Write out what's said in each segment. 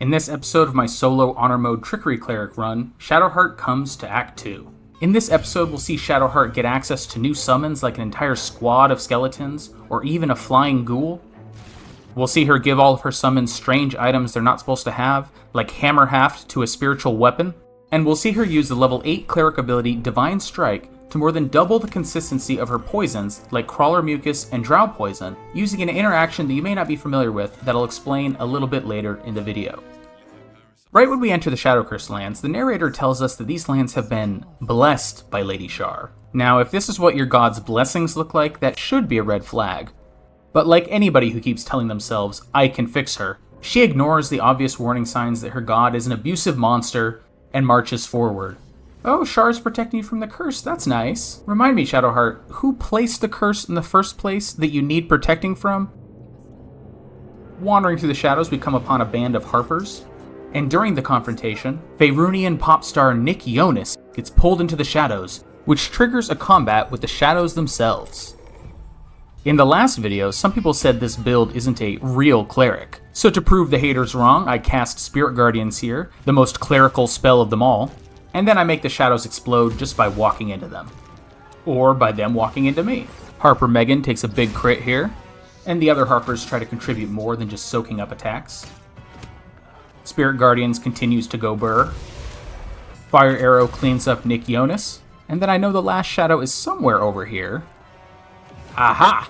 In this episode of my solo honor mode Trickery Cleric run, Shadowheart comes to Act 2. In this episode, we'll see Shadowheart get access to new summons like an entire squad of skeletons, or even a flying ghoul. We'll see her give all of her summons strange items they're not supposed to have, like Hammer Haft to a spiritual weapon. And we'll see her use the level 8 cleric ability Divine Strike to more than double the consistency of her poisons, like Crawler Mucus and Drow Poison, using an interaction that you may not be familiar with that I'll explain a little bit later in the video. Right when we enter the Shadowcurse lands, the narrator tells us that these lands have been blessed by Lady Shar. Now, if this is what your god's blessings look like, that should be a red flag. But like anybody who keeps telling themselves, I can fix her, she ignores the obvious warning signs that her god is an abusive monster and marches forward. Oh, Shar's protecting you from the curse, that's nice. Remind me, Shadowheart, who placed the curse in the first place that you need protecting from? Wandering through the shadows, we come upon a band of harpers. And during the confrontation, Faerunian pop star Nick Jonas gets pulled into the shadows, which triggers a combat with the shadows themselves. In the last video, some people said this build isn't a real cleric. So to prove the haters wrong, I cast Spirit Guardians here, the most clerical spell of them all. And then I make the shadows explode just by walking into them. Or by them walking into me. Harper Megan takes a big crit here, and the other Harpers try to contribute more than just soaking up attacks. Spirit Guardians continues to go burr. Fire Arrow cleans up Nick Jonas, and then I know the last shadow is somewhere over here. Aha!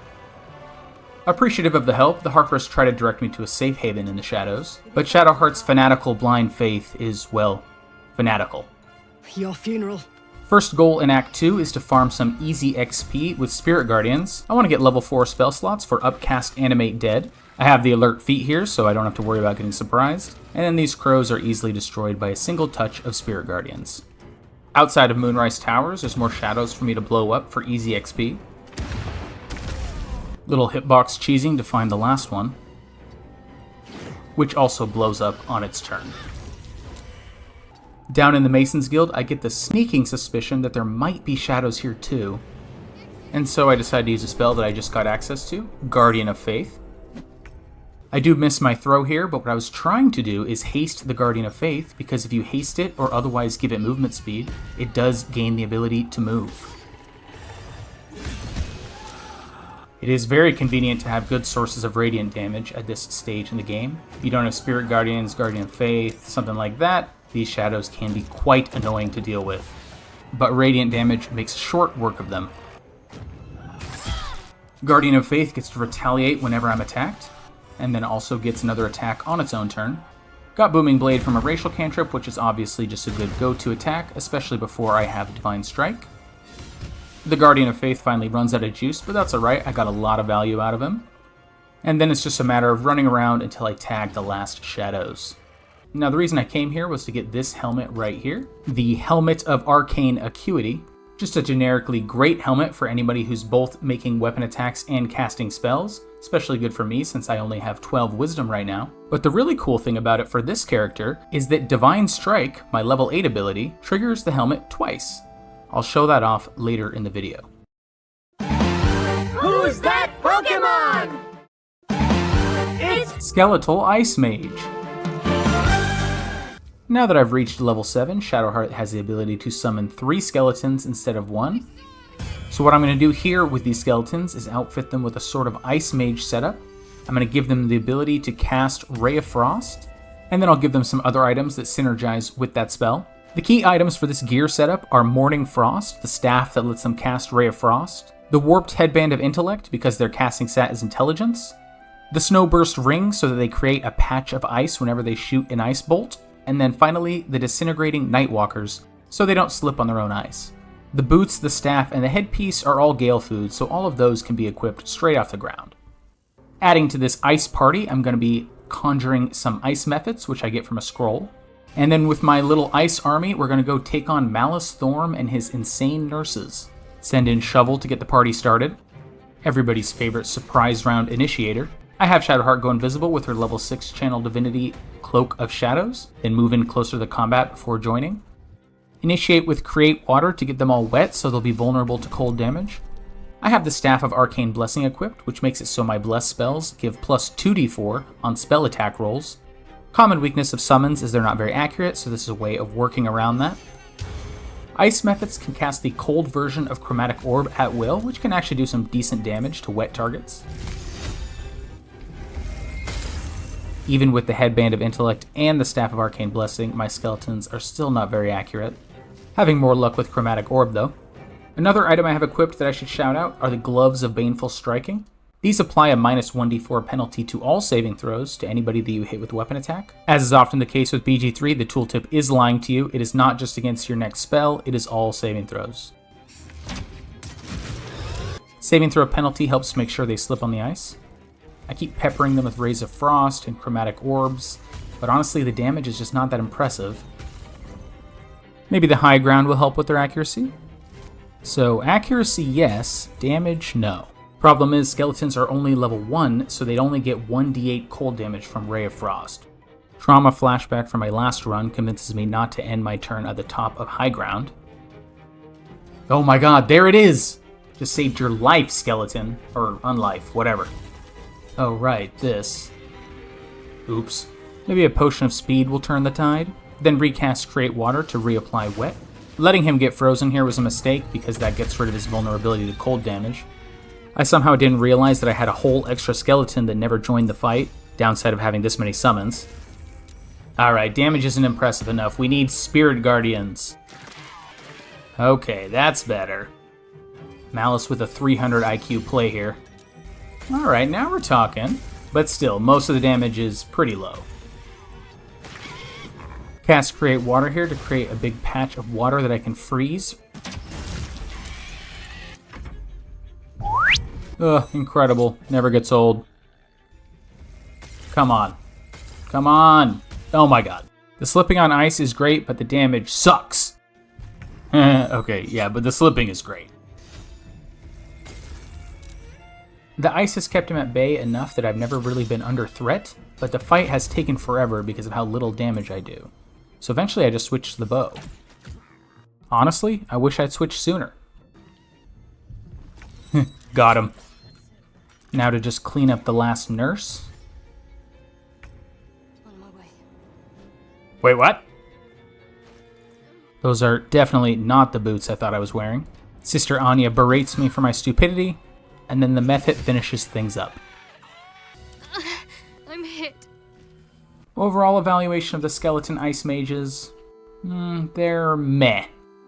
Appreciative of the help, the Harpers try to direct me to a safe haven in the shadows, but Shadowheart's fanatical blind faith is, well, fanatical. Your funeral. First goal in Act 2 is to farm some easy XP with Spirit Guardians. I want to get level 4 spell slots for Upcast Animate Dead. I have the alert feat here, so I don't have to worry about getting surprised. And then these crows are easily destroyed by a single touch of Spirit Guardians. Outside of Moonrise Towers, there's more shadows for me to blow up for easy XP. Little hitbox cheesing to find the last one, which also blows up on its turn. Down in the Masons Guild, I get the sneaking suspicion that there might be shadows here too. And so I decide to use a spell that I just got access to, Guardian of Faith. I do miss my throw here, but what I was trying to do is haste the Guardian of Faith, because if you haste it or otherwise give it movement speed, it does gain the ability to move. It is very convenient to have good sources of radiant damage at this stage in the game. If you don't have Spirit Guardians, Guardian of Faith, something like that, these shadows can be quite annoying to deal with. But radiant damage makes short work of them. Guardian of Faith gets to retaliate whenever I'm attacked, and then also gets another attack on its own turn. Got Booming Blade from a racial cantrip, which is obviously just a good go-to attack, especially before I have Divine Strike. The Guardian of Faith finally runs out of juice, but that's alright, I got a lot of value out of him. And then it's just a matter of running around until I tag the last shadows. Now the reason I came here was to get this helmet right here, the Helmet of Arcane Acuity. Just a generically great helmet for anybody who's both making weapon attacks and casting spells, especially good for me since I only have 12 wisdom right now. But the really cool thing about it for this character is that Divine Strike, my level 8 ability, triggers the helmet twice. I'll show that off later in the video. Who's that Pokemon? It's Skeletal Ice Mage. Now that I've reached level 7, Shadowheart has the ability to summon 3 skeletons instead of 1. So what I'm going to do here with these skeletons is outfit them with a sort of Ice Mage setup. I'm going to give them the ability to cast Ray of Frost, and then I'll give them some other items that synergize with that spell. The key items for this gear setup are Morning Frost, the staff that lets them cast Ray of Frost, the Warped Headband of Intellect because their casting stat is Intelligence, the Snowburst Ring so that they create a patch of ice whenever they shoot an ice bolt, and then finally the Disintegrating Nightwalkers so they don't slip on their own ice. The boots, the staff, and the headpiece are all Gale food, so all of those can be equipped straight off the ground. Adding to this ice party, I'm going to be conjuring some ice methods, which I get from a scroll. And then with my little ice army, we're going to go take on Malus Thorm and his insane nurses. Send in Shovel to get the party started. Everybody's favorite surprise round initiator. I have Shadowheart go invisible with her level 6 channel divinity Cloak of Shadows, then move in closer to the combat before joining. Initiate with Create Water to get them all wet so they'll be vulnerable to cold damage. I have the Staff of Arcane Blessing equipped, which makes it so my Bless spells give plus 2d4 on spell attack rolls. Common weakness of summons is they're not very accurate, so this is a way of working around that. Ice methods can cast the cold version of Chromatic Orb at will, which can actually do some decent damage to wet targets. Even with the Headband of Intellect and the Staff of Arcane Blessing, my skeletons are still not very accurate. Having more luck with Chromatic Orb, though. Another item I have equipped that I should shout out are the Gloves of Baneful Striking. These apply a minus 1d4 penalty to all saving throws to anybody that you hit with weapon attack. As is often the case with BG3, the tooltip is lying to you. It is not just against your next spell, it is all saving throws. Saving throw penalty helps make sure they slip on the ice. I keep peppering them with Rays of Frost and Chromatic Orbs, but honestly the damage is just not that impressive. Maybe the high ground will help with their accuracy? So accuracy yes, damage no. Problem is, skeletons are only level 1, so they'd only get 1d8 cold damage from Ray of Frost. Trauma flashback from my last run convinces me not to end my turn at the top of high ground. Oh my god, there it is! Just saved your life, skeleton. Or unlife, whatever. Oh right, this. Oops. Maybe a potion of speed will turn the tide? Then recast Create Water to reapply Wet. Letting him get frozen here was a mistake because that gets rid of his vulnerability to cold damage. I somehow didn't realize that I had a whole extra skeleton that never joined the fight, downside of having this many summons. Alright, damage isn't impressive enough. We need Spirit Guardians. Okay, that's better. Malus with a 300 IQ play here. Alright, now we're talking. But still, most of the damage is pretty low. Cast Create Water here to create a big patch of water that I can freeze. Ugh, incredible. Never gets old. Come on. Come on! Oh my god. The slipping on ice is great, but the damage sucks. Okay, yeah, but the slipping is great. The ice has kept him at bay enough that I've never really been under threat, but the fight has taken forever because of how little damage I do. So eventually I just switched to the bow. Honestly, I wish I'd switched sooner. Got him. Now to just clean up the last nurse. On my way. Wait, what? Those are definitely not the boots I thought I was wearing. Sister Anya berates me for my stupidity, and then the method finishes things up. I'm hit. Overall evaluation of the skeleton ice mages, they're meh.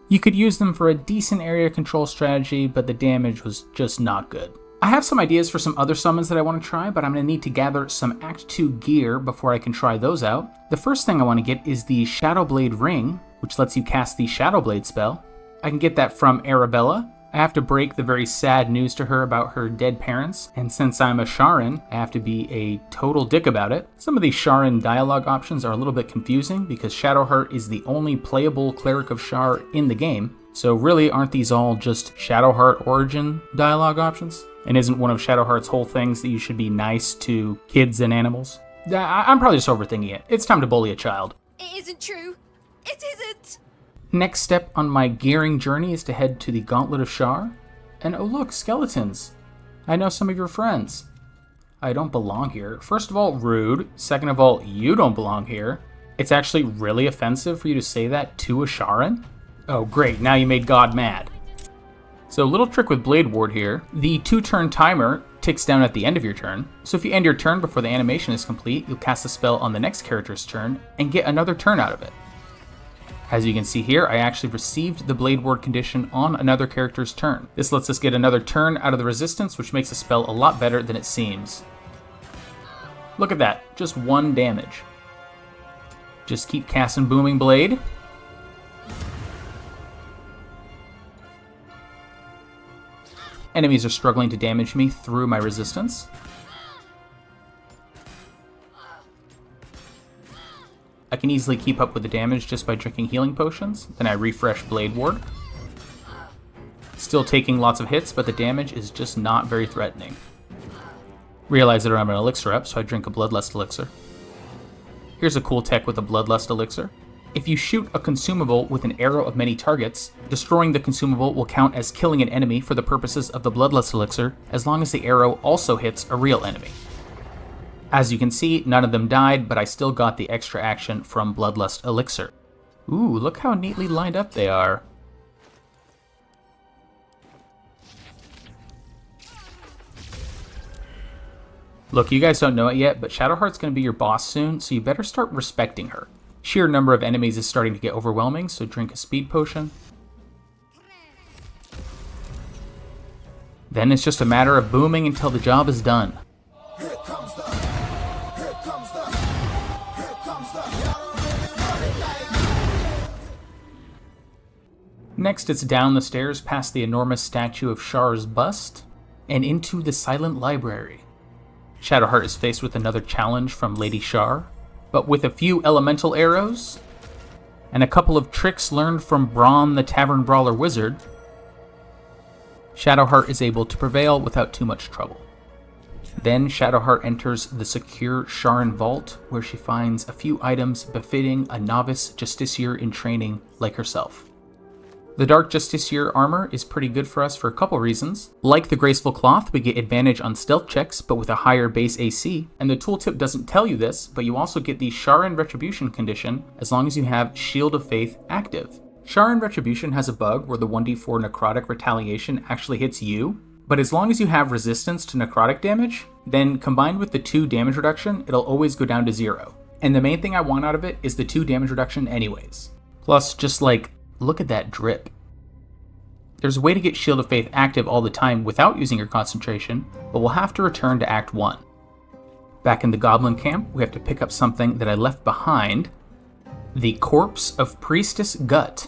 You could use them for a decent area control strategy, but the damage was just not good. I have some ideas for some other summons that I want to try, but I'm going to need to gather some Act 2 gear before I can try those out. The first thing I want to get is the Shadowblade Ring, which lets you cast the Shadowblade spell. I can get that from Arabella. I have to break the very sad news to her about her dead parents, and since I'm a Sharan, I have to be a total dick about it. Some of these Sharan dialogue options are a little bit confusing because Shadowheart is the only playable Cleric of Shar in the game, so really aren't these all just Shadowheart origin dialogue options? And isn't one of Shadowheart's whole things that you should be nice to kids and animals? I'm probably just overthinking it. It's time to bully a child. It isn't true. It isn't. Next step on my gearing journey is to head to the Gauntlet of Shar. And oh look, skeletons. I know some of your friends. I don't belong here. First of all, rude. Second of all, you don't belong here. It's actually really offensive for you to say that to a Sharan? Oh great, now you made God mad. So little trick with Blade Ward here. The 2-turn timer ticks down at the end of your turn. So if you end your turn before the animation is complete, you'll cast a spell on the next character's turn and get another turn out of it. As you can see here, I actually received the Blade Ward condition on another character's turn. This lets us get another turn out of the resistance, which makes the spell a lot better than it seems. Look at that, just 1 damage. Just keep casting Booming Blade. Enemies are struggling to damage me through my resistance. I can easily keep up with the damage just by drinking healing potions. Then I refresh Blade Ward. Still taking lots of hits, but the damage is just not very threatening. Realize I don't have an elixir up, so I drink a Bloodlust elixir. Here's a cool tech with a Bloodlust elixir. If you shoot a consumable with an arrow of many targets, destroying the consumable will count as killing an enemy for the purposes of the Bloodlust elixir, as long as the arrow also hits a real enemy. As you can see, none of them died, but I still got the extra action from Bloodlust Elixir. Ooh, look how neatly lined up they are. Look, you guys don't know it yet, but Shadowheart's going to be your boss soon, so you better start respecting her. Sheer number of enemies is starting to get overwhelming, so drink a speed potion. Then it's just a matter of booming until the job is done. Next, it's down the stairs past the enormous statue of Shar's bust, and into the Silent Library. Shadowheart is faced with another challenge from Lady Shar, but with a few elemental arrows, and a couple of tricks learned from Braun the Tavern Brawler Wizard, Shadowheart is able to prevail without too much trouble. Then Shadowheart enters the secure Sharan Vault, where she finds a few items befitting a novice justiciar in training like herself. The Dark Justiciar armor is pretty good for us for a couple reasons. Like the Graceful Cloth, we get advantage on stealth checks, but with a higher base AC, and the tooltip doesn't tell you this, but you also get the Sharan Retribution condition as long as you have Shield of Faith active. Sharan Retribution has a bug where the 1d4 necrotic retaliation actually hits you, but as long as you have resistance to necrotic damage, then combined with the 2 damage reduction, it'll always go down to 0. And the main thing I want out of it is the 2 damage reduction anyways. Plus, just like, look at that drip. There's a way to get Shield of Faith active all the time without using your concentration, but we'll have to return to Act 1. Back in the Goblin Camp, we have to pick up something that I left behind. The Corpse of Priestess Gut.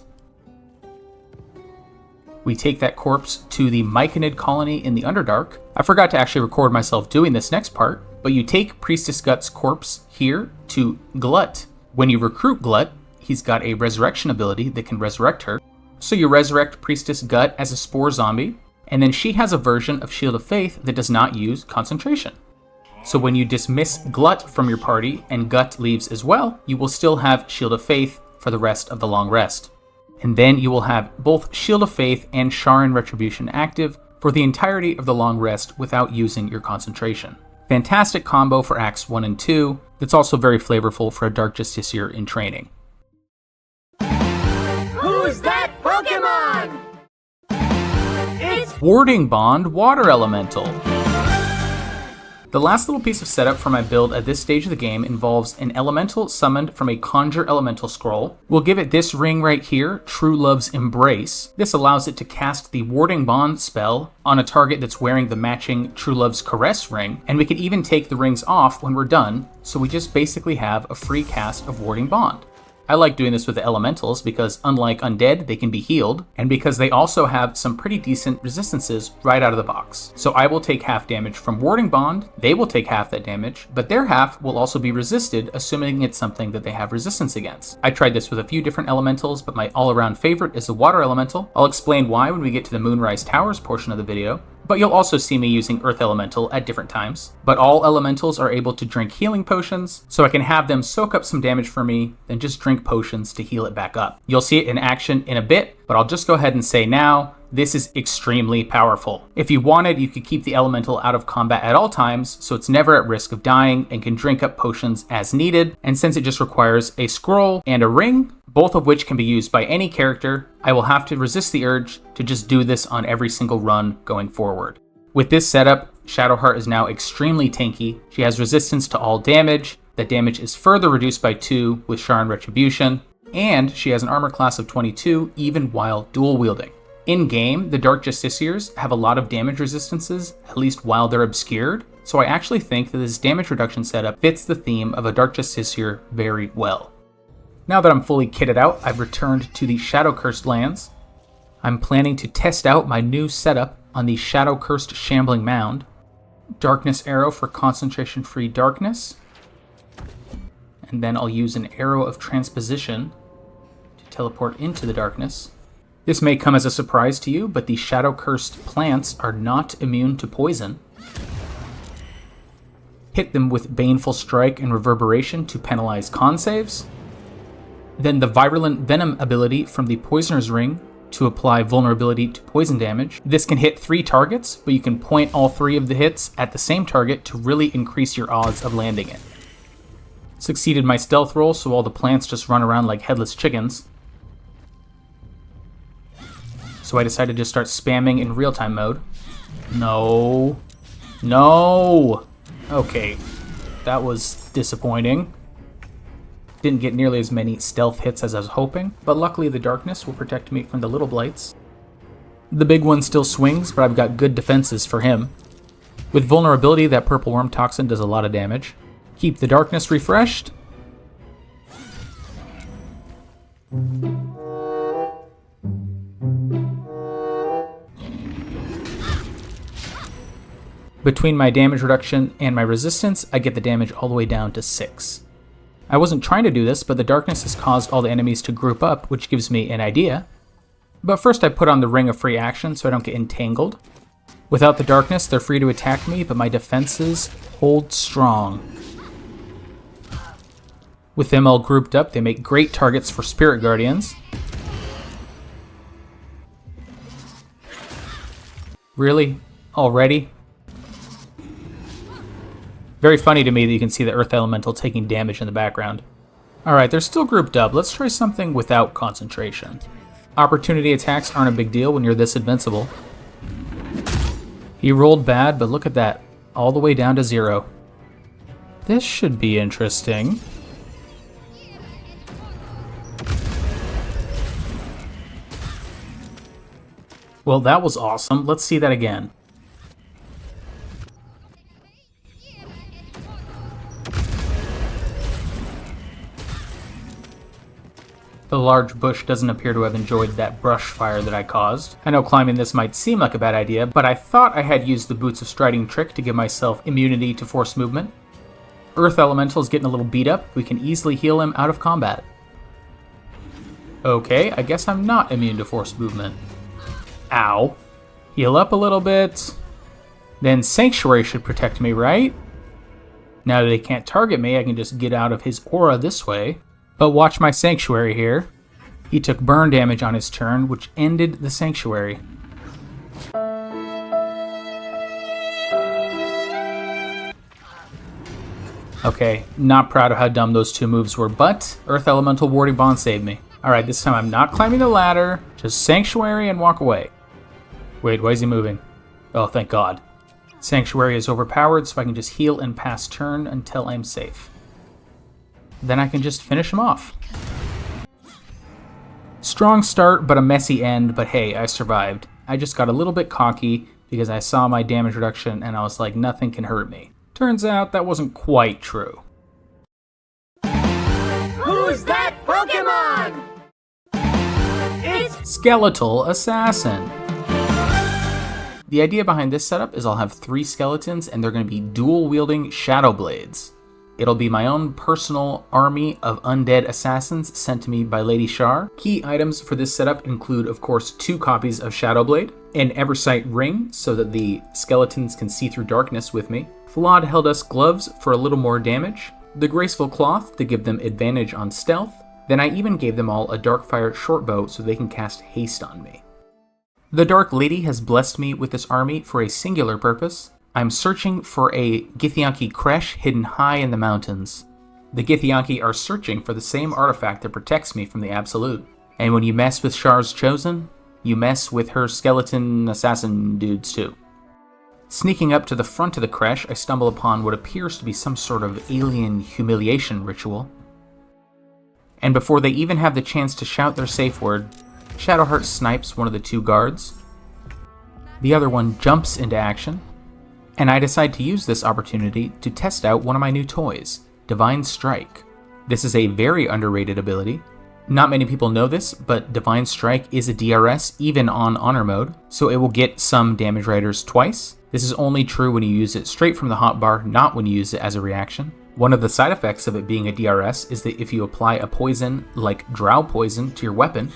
We take that corpse to the Myconid colony in the Underdark. I forgot to actually record myself doing this next part, but you take Priestess Gut's corpse here to Glut. When you recruit Glut, he's got a resurrection ability that can resurrect her. So you resurrect Priestess Gut as a spore zombie, and then she has a version of Shield of Faith that does not use concentration. So when you dismiss Glut from your party and Gut leaves as well, you will still have Shield of Faith for the rest of the long rest. And then you will have both Shield of Faith and Sharan Retribution active for the entirety of the long rest without using your concentration. Fantastic combo for Acts 1 and 2 that's also very flavorful for a Dark Justiciar in training. Who's that Pokemon? It's Warding Bond Water Elemental. The last little piece of setup for my build at this stage of the game involves an elemental summoned from a Conjure Elemental scroll. We'll give it this ring right here, True Love's Embrace. This allows it to cast the Warding Bond spell on a target that's wearing the matching True Love's Caress ring, and we can even take the rings off when we're done, so we just basically have a free cast of Warding Bond. I like doing this with the elementals because unlike undead, they can be healed, and because they also have some pretty decent resistances right out of the box. So I will take half damage from Warding Bond, they will take half that damage, but their half will also be resisted, assuming it's something that they have resistance against. I tried this with a few different elementals, but my all-around favorite is the Water Elemental. I'll explain why when we get to the Moonrise Towers portion of the video, but you'll also see me using Earth Elemental at different times. But all elementals are able to drink healing potions, so I can have them soak up some damage for me, then just drink potions to heal it back up. You'll see it in action in a bit, but I'll just go ahead and say now, this is extremely powerful. If you wanted, you could keep the elemental out of combat at all times, so it's never at risk of dying and can drink up potions as needed. And since it just requires a scroll and a ring, both of which can be used by any character, I will have to resist the urge to just do this on every single run going forward. With this setup, Shadowheart is now extremely tanky. She has resistance to all damage. That damage is further reduced by 2 with Sharan Retribution, and she has an armor class of 22 even while dual wielding. In-game, the Dark Justiciars have a lot of damage resistances, at least while they're obscured, so I actually think that this damage reduction setup fits the theme of a Dark Justiciar very well. Now that I'm fully kitted out, I've returned to the Shadow-Cursed lands. I'm planning to test out my new setup on the Shadow-Cursed Shambling Mound. Darkness Arrow for concentration-free darkness. And then I'll use an Arrow of Transposition to teleport into the darkness. This may come as a surprise to you, but the Shadow-Cursed plants are not immune to poison. Hit them with Baneful Strike and Reverberation to penalize con saves. Then the Virulent Venom ability from the Poisoner's Ring to apply vulnerability to poison damage. This can hit 3 targets, but you can point all 3 of the hits at the same target to really increase your odds of landing it. Succeeded my stealth roll, so all the plants just run around like headless chickens. So I decided to start spamming in real-time mode. No. No! Okay, that was disappointing. Didn't get nearly as many stealth hits as I was hoping, but luckily the darkness will protect me from the little blights. The big one still swings, but I've got good defenses for him. With vulnerability, that purple worm toxin does a lot of damage. Keep the darkness refreshed. Between my damage reduction and my resistance, I get the damage all the way down to 6. I wasn't trying to do this, but the darkness has caused all the enemies to group up, which gives me an idea. But first I put on the Ring of Free Action so I don't get entangled. Without the darkness, they're free to attack me, but my defenses hold strong. With them all grouped up, they make great targets for Spirit Guardians. Really? Already? Very funny to me that you can see the Earth Elemental taking damage in the background. Alright, they're still grouped up. Let's try something without concentration. Opportunity attacks aren't a big deal when you're this invincible. He rolled bad, but look at that. All the way down to 0. This should be interesting. Well, that was awesome. Let's see that again. The large bush doesn't appear to have enjoyed that brush fire that I caused. I know climbing this might seem like a bad idea, but I thought I had used the Boots of Striding trick to give myself immunity to force movement. Earth Elemental is getting a little beat up. We can easily heal him out of combat. Okay, I guess I'm not immune to force movement. Ow. Heal up a little bit. Then Sanctuary should protect me, right? Now that they can't target me, I can just get out of his aura this way. But watch my Sanctuary here. He took burn damage on his turn, which ended the Sanctuary. Okay, not proud of how dumb those 2 moves were, but Earth Elemental Warding Bond saved me. Alright, this time I'm not climbing the ladder, just Sanctuary and walk away. Wait, why is he moving? Oh, thank God. Sanctuary is overpowered, so I can just heal and pass turn until I'm safe. Then I can just finish him off. Strong start, but a messy end, but hey, I survived. I just got a little bit cocky because I saw my damage reduction and I was like, nothing can hurt me. Turns out that wasn't quite true. Who's that Pokemon? It's Skeletal Assassin. The idea behind this setup is I'll have 3 skeletons and they're going to be dual-wielding shadowblades. It'll be my own personal army of undead assassins sent to me by Lady Shar. Key items for this setup include, of course, 2 copies of Shadowblade, an Eversight ring so that the skeletons can see through darkness with me, Flawed Helldust gloves for a little more damage, the Graceful Cloth to give them advantage on stealth, then I even gave them all a Darkfire shortbow so they can cast haste on me. The Dark Lady has blessed me with this army for a singular purpose. I'm searching for a Githyanki Creche hidden high in the mountains. The Githyanki are searching for the same artifact that protects me from the Absolute. And when you mess with Shar's Chosen, you mess with her skeleton assassin dudes too. Sneaking up to the front of the Creche, I stumble upon what appears to be some sort of alien humiliation ritual. And before they even have the chance to shout their safe word, Shadowheart snipes one of the 2 guards. The other one jumps into action. And I decide to use this opportunity to test out one of my new toys, Divine Strike. This is a very underrated ability. Not many people know this, but Divine Strike is a DRS even on Honor mode, so it will get some damage riders twice. This is only true when you use it straight from the hotbar, not when you use it as a reaction. One of the side effects of it being a DRS is that if you apply a poison like Drow Poison to your weapon,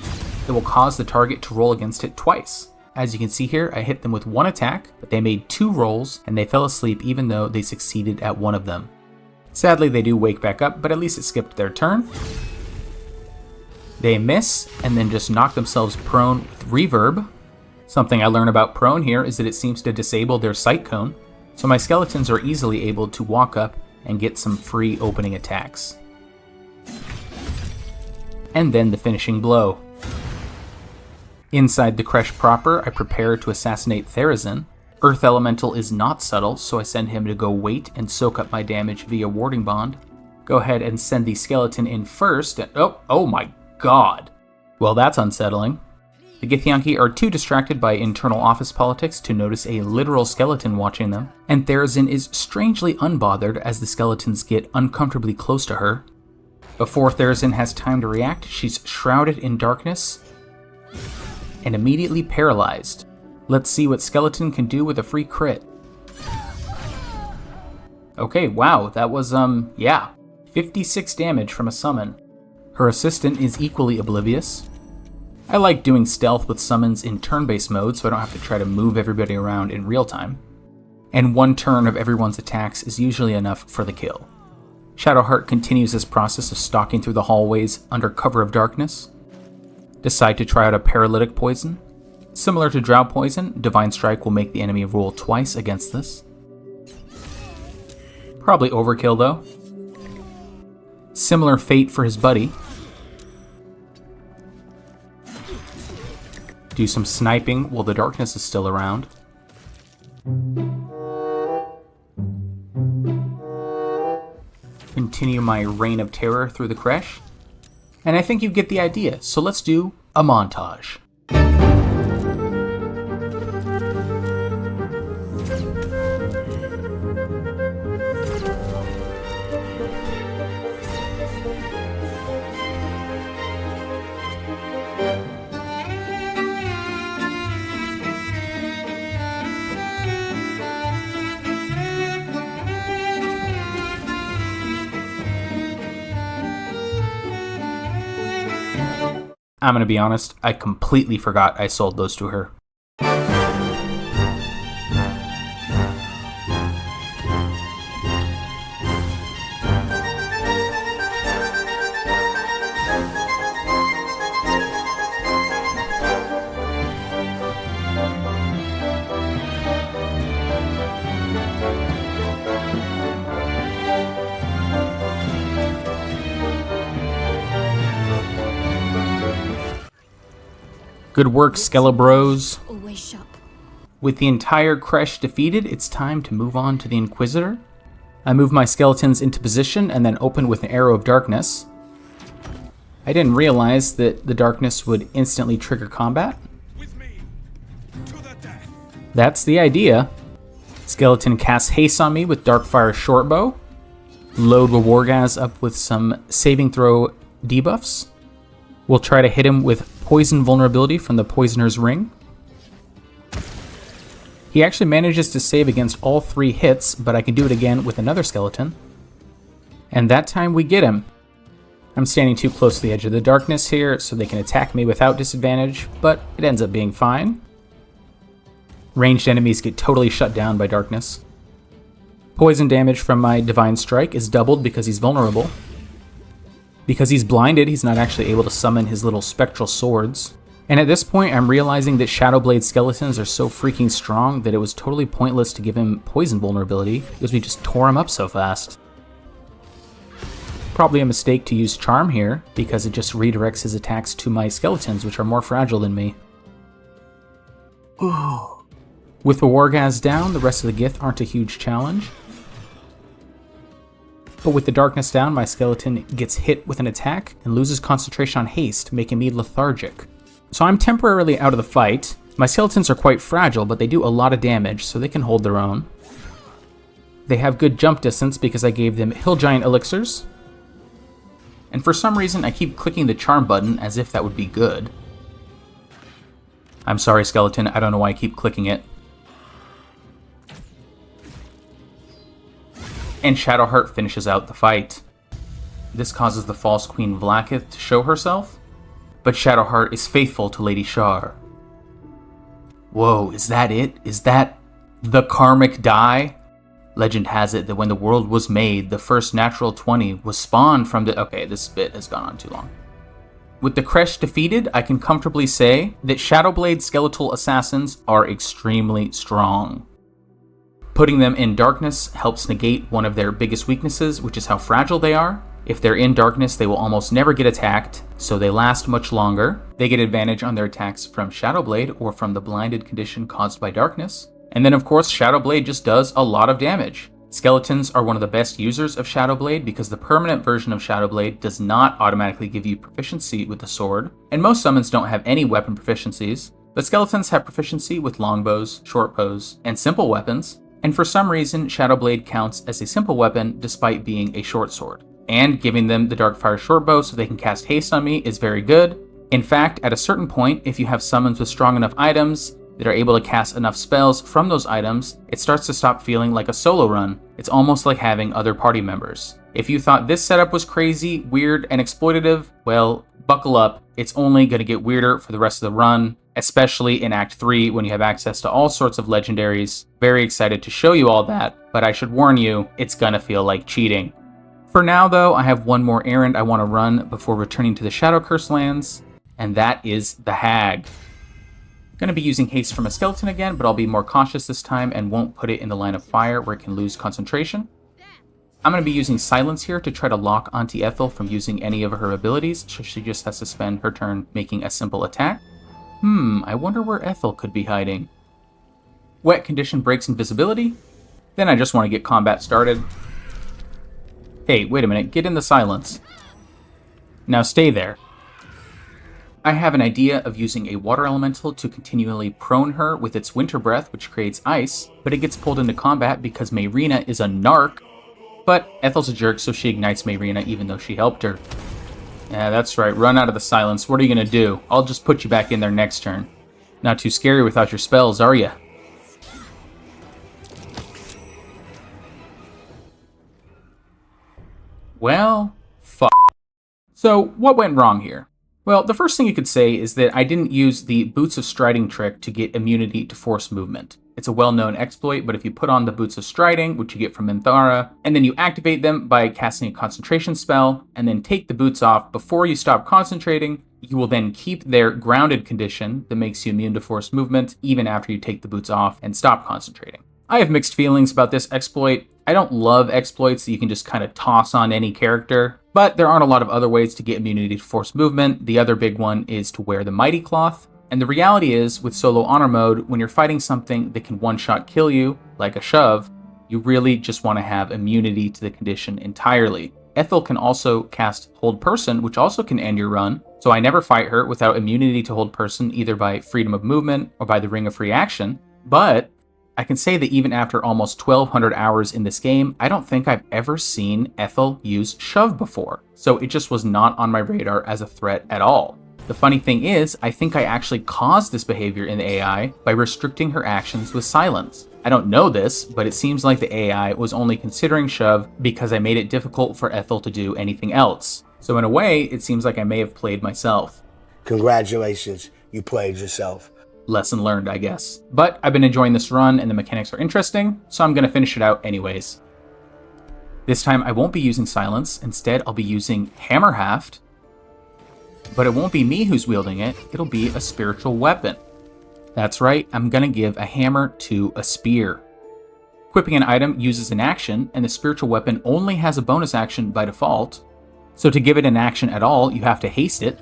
it will cause the target to roll against it twice. As you can see here, I hit them with 1 attack, but they made 2 rolls, and they fell asleep even though they succeeded at 1 of them. Sadly, they do wake back up, but at least it skipped their turn. They miss, and then just knock themselves prone with reverb. Something I learn about prone here is that it seems to disable their sight cone, so my skeletons are easily able to walk up and get some free opening attacks. And then the finishing blow. Inside the Creche proper, I prepare to assassinate Therazin. Earth Elemental is not subtle, so I send him to go wait and soak up my damage via Warding Bond. Go ahead and send the skeleton in first. Oh my god. Well, that's unsettling. The Githyanki are too distracted by internal office politics to notice a literal skeleton watching them, and Therazin is strangely unbothered as the skeletons get uncomfortably close to her. Before Therazin has time to react, she's shrouded in darkness and immediately paralyzed. Let's see what Skeleton can do with a free crit. Okay, wow, that was, 56 damage from a summon. Her assistant is equally oblivious. I like doing stealth with summons in turn-based mode so I don't have to try to move everybody around in real time. And one turn of everyone's attacks is usually enough for the kill. Shadowheart continues this process of stalking through the hallways under cover of darkness. Decide to try out a paralytic poison. Similar to Drow Poison, Divine Strike will make the enemy roll twice against this. Probably overkill though. Similar fate for his buddy. Do some sniping while the darkness is still around. Continue my reign of terror through the Creche. And I think you get the idea, so let's do a montage. I'm gonna be honest, I completely forgot I sold those to her. Good work, Skelebros. Always sharp. With the entire Creche defeated, it's time to move on to the Inquisitor. I move my skeletons into position and then open with an Arrow of Darkness. I didn't realize that the darkness would instantly trigger combat. With me, to the death. That's the idea. Skeleton casts haste on me with Darkfire Shortbow. Load Wargaz up with some saving throw debuffs. We'll try to hit him with Poison Vulnerability from the Poisoner's Ring. He actually manages to save against all 3 hits, but I can do it again with another skeleton. And that time we get him. I'm standing too close to the edge of the darkness here, so they can attack me without disadvantage, but it ends up being fine. Ranged enemies get totally shut down by darkness. Poison damage from my Divine Strike is doubled because he's vulnerable. Because he's blinded, he's not actually able to summon his little spectral swords. And at this point, I'm realizing that Shadowblade skeletons are so freaking strong that it was totally pointless to give him poison vulnerability, because we just tore him up so fast. Probably a mistake to use Charm here, because it just redirects his attacks to my skeletons, which are more fragile than me. With the Wargaz down, the rest of the Gith aren't a huge challenge. But with the darkness down, my skeleton gets hit with an attack and loses concentration on haste, making me lethargic. So I'm temporarily out of the fight. My skeletons are quite fragile, but they do a lot of damage, so they can hold their own. They have good jump distance because I gave them Hill Giant elixirs. And for some reason, I keep clicking the charm button as if that would be good. I'm sorry, skeleton, I don't know why I keep clicking it. And Shadowheart finishes out the fight. This causes the false Queen Vlaakith to show herself, but Shadowheart is faithful to Lady Shar. Whoa, is that it? Is that the karmic die? Legend has it that when the world was made, the first natural 20 was spawned from the... Okay, this bit has gone on too long. With the Creche defeated, I can comfortably say that Shadowblade skeletal assassins are extremely strong. Putting them in darkness helps negate one of their biggest weaknesses, which is how fragile they are. If they're in darkness, they will almost never get attacked, so they last much longer. They get advantage on their attacks from Shadowblade or from the blinded condition caused by darkness. And then of course, Shadowblade just does a lot of damage. Skeletons are one of the best users of Shadowblade because the permanent version of Shadowblade does not automatically give you proficiency with the sword, and most summons don't have any weapon proficiencies, but skeletons have proficiency with longbows, shortbows, and simple weapons, and for some reason Shadowblade counts as a simple weapon despite being a short sword. And giving them the Darkfire shortbow so they can cast haste on me is very good. In fact, at a certain point, if you have summons with strong enough items that are able to cast enough spells from those items, it starts to stop feeling like a solo run. It's almost like having other party members. If you thought this setup was crazy, weird, and exploitative, well, buckle up. It's only going to get weirder for the rest of the run, especially in Act 3 when you have access to all sorts of legendaries. Very excited to show you all that, but I should warn you, it's going to feel like cheating. For now, though, I have one more errand I want to run before returning to the Shadow Curse lands, and that is the Hag. I'm going to be using haste from a skeleton again, but I'll be more cautious this time and won't put it in the line of fire where it can lose concentration. I'm going to be using silence here to try to lock Auntie Ethel from using any of her abilities, so she just has to spend her turn making a simple attack. I wonder where Ethel could be hiding. Wet condition breaks invisibility. Then I just want to get combat started. Hey, wait a minute, get in the silence. Now stay there. I have an idea of using a water elemental to continually prone her with its winter breath, which creates ice, but it gets pulled into combat because Mayrina is a narc. But Ethel's a jerk, so she ignites Mayrina even though she helped her. Yeah, that's right, run out of the silence. What are you gonna do? I'll just put you back in there next turn. Not too scary without your spells, are ya? Well, fuck. So, what went wrong here? Well, the first thing you could say is that I didn't use the Boots of Striding trick to get immunity to force movement. It's a well-known exploit, but if you put on the Boots of Striding, which you get from Minthara, and then you activate them by casting a concentration spell, and then take the boots off before you stop concentrating, you will then keep their grounded condition that makes you immune to force movement, even after you take the boots off and stop concentrating. I have mixed feelings about this exploit. I don't love exploits that you can just kind of toss on any character, but there aren't a lot of other ways to get immunity to force movement. The other big one is to wear the Mighty Cloth. And the reality is, with solo honor mode, when you're fighting something that can one-shot kill you, like a shove, you really just want to have immunity to the condition entirely. Ethel can also cast Hold Person, which also can end your run, so I never fight her without immunity to Hold Person, either by freedom of movement or by the Ring of Free Action. But I can say that even after almost 1,200 hours in this game, I don't think I've ever seen Ethel use Shove before, so it just was not on my radar as a threat at all. The funny thing is, I think I actually caused this behavior in the AI by restricting her actions with silence. I don't know this, but it seems like the AI was only considering Shove because I made it difficult for Ethel to do anything else. So in a way, it seems like I may have played myself. Congratulations, you played yourself. Lesson learned, I guess. But I've been enjoying this run and the mechanics are interesting, so I'm gonna finish it out anyways. This time I won't be using silence, instead I'll be using Hammerhaft. But it won't be me who's wielding it, it'll be a spiritual weapon. That's right, I'm gonna give a hammer to a spear. Equipping an item uses an action, and the spiritual weapon only has a bonus action by default. So to give it an action at all, you have to haste it.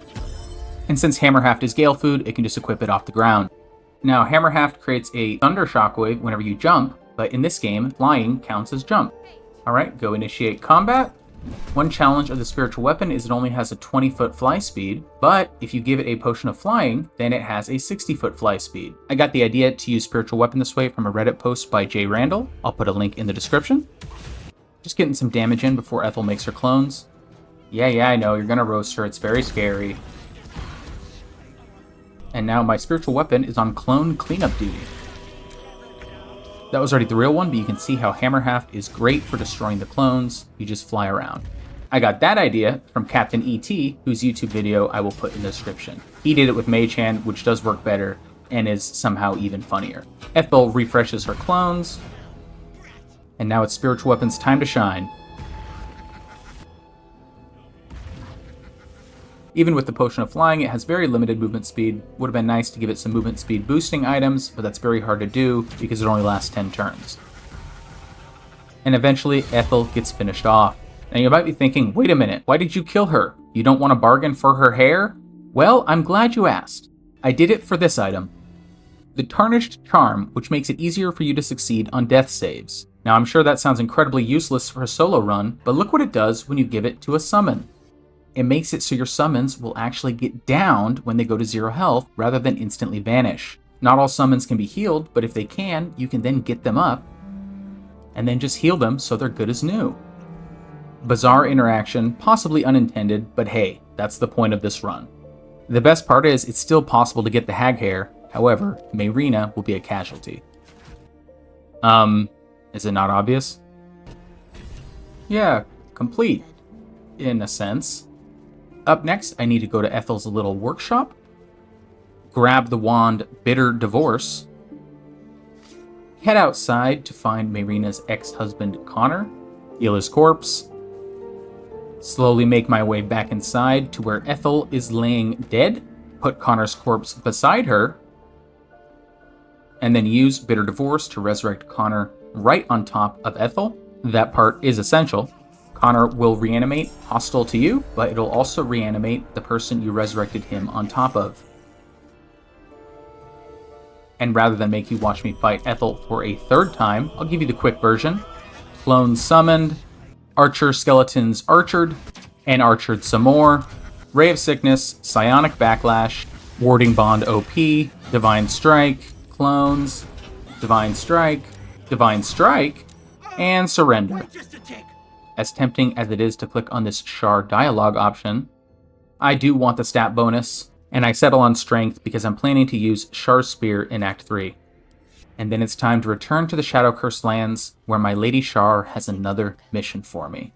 And since Hammerhaft is Gale food, it can just equip it off the ground. Now, Hammerhaft creates a thunder shockwave whenever you jump, but in this game, flying counts as jump. Alright, go initiate combat. One challenge of the spiritual weapon is it only has a 20-foot fly speed, but if you give it a potion of flying, then it has a 60-foot fly speed. I got the idea to use spiritual weapon this way from a Reddit post by Jay Randall. I'll put a link in the description. Just getting some damage in before Ethel makes her clones. Yeah, I know, you're gonna roast her, it's very scary. And now my spiritual weapon is on clone cleanup duty. That was already the real one, but you can see how Hammerhaft is great for destroying the clones. You just fly around. I got that idea from Captain E.T., whose YouTube video I will put in the description. He did it with Mage Hand, which does work better, and is somehow even funnier. Ethel refreshes her clones, and now it's Spiritual Weapon's time to shine. Even with the Potion of Flying, it has very limited movement speed. Would have been nice to give it some movement speed boosting items, but that's very hard to do because it only lasts 10 turns. And eventually, Ethel gets finished off. Now you might be thinking, wait a minute, why did you kill her? You don't want to bargain for her hair? Well, I'm glad you asked. I did it for this item. The Tarnished Charm, which makes it easier for you to succeed on death saves. Now I'm sure that sounds incredibly useless for a solo run, but look what it does when you give it to a summon. It makes it so your summons will actually get downed when they go to 0 health rather than instantly vanish. Not all summons can be healed, but if they can, you can then get them up and then just heal them so they're good as new. Bizarre interaction, possibly unintended, but hey, that's the point of this run. The best part is it's still possible to get the hag hair, however, Mayrina will be a casualty. Is it not obvious? Yeah, complete, in a sense. Up next, I need to go to Ethel's little workshop, grab the wand Bitter Divorce, head outside to find Mayrina's ex-husband Connor, heal his corpse, slowly make my way back inside to where Ethel is laying dead, put Connor's corpse beside her, and then use Bitter Divorce to resurrect Connor right on top of Ethel. That part is essential. Connor will reanimate hostile to you, but it'll also reanimate the person you resurrected him on top of. And rather than make you watch me fight Ethel for a third time, I'll give you the quick version. Clone summoned, Archer skeletons archered, and archered some more. Ray of Sickness, Psionic Backlash, Warding Bond OP, Divine Strike, Clones, Divine Strike, and Surrender. As tempting as it is to click on this Shar dialogue option, I do want the stat bonus, and I settle on Strength because I'm planning to use Shar's Spear in Act 3. And then it's time to return to the Shadow Cursed Lands, where my Lady Shar has another mission for me.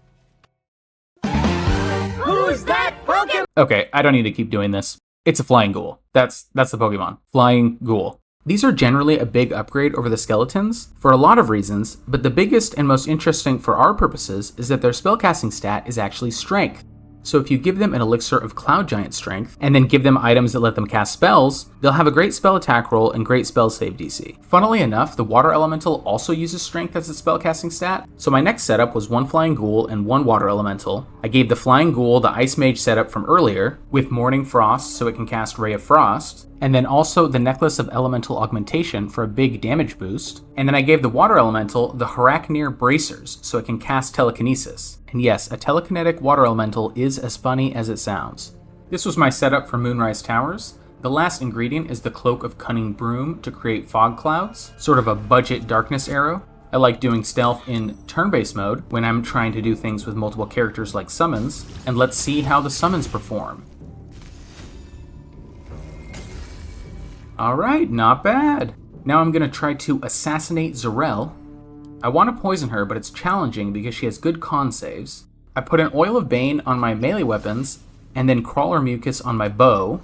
Who's that Pokemon? Okay, I don't need to keep doing this. It's a Flying Ghoul. That's the Pokemon. Flying Ghoul. These are generally a big upgrade over the skeletons, for a lot of reasons, but the biggest and most interesting for our purposes is that their spellcasting stat is actually Strength. So if you give them an elixir of Cloud Giant Strength, and then give them items that let them cast spells, they'll have a great spell attack roll and great spell save DC. Funnily enough, the Water Elemental also uses Strength as its spellcasting stat, so my next setup was 1 Flying Ghoul and 1 Water Elemental. I gave the Flying Ghoul the Ice Mage setup from earlier, with Morning Frost so it can cast Ray of Frost, and then also the Necklace of Elemental Augmentation for a big damage boost, and then I gave the Water Elemental the Haraknir Bracers so it can cast Telekinesis. And yes, a telekinetic water elemental is as funny as it sounds. This was my setup for Moonrise Towers. The last ingredient is the Cloak of Cunning Broom to create fog clouds, sort of a budget darkness arrow. I like doing stealth in turn-based mode when I'm trying to do things with multiple characters like summons, and let's see how the summons perform. Alright, not bad. Now I'm going to try to assassinate Zarel. I want to poison her, but it's challenging because she has good con saves. I put an Oil of Bane on my melee weapons, and then Crawler Mucus on my bow.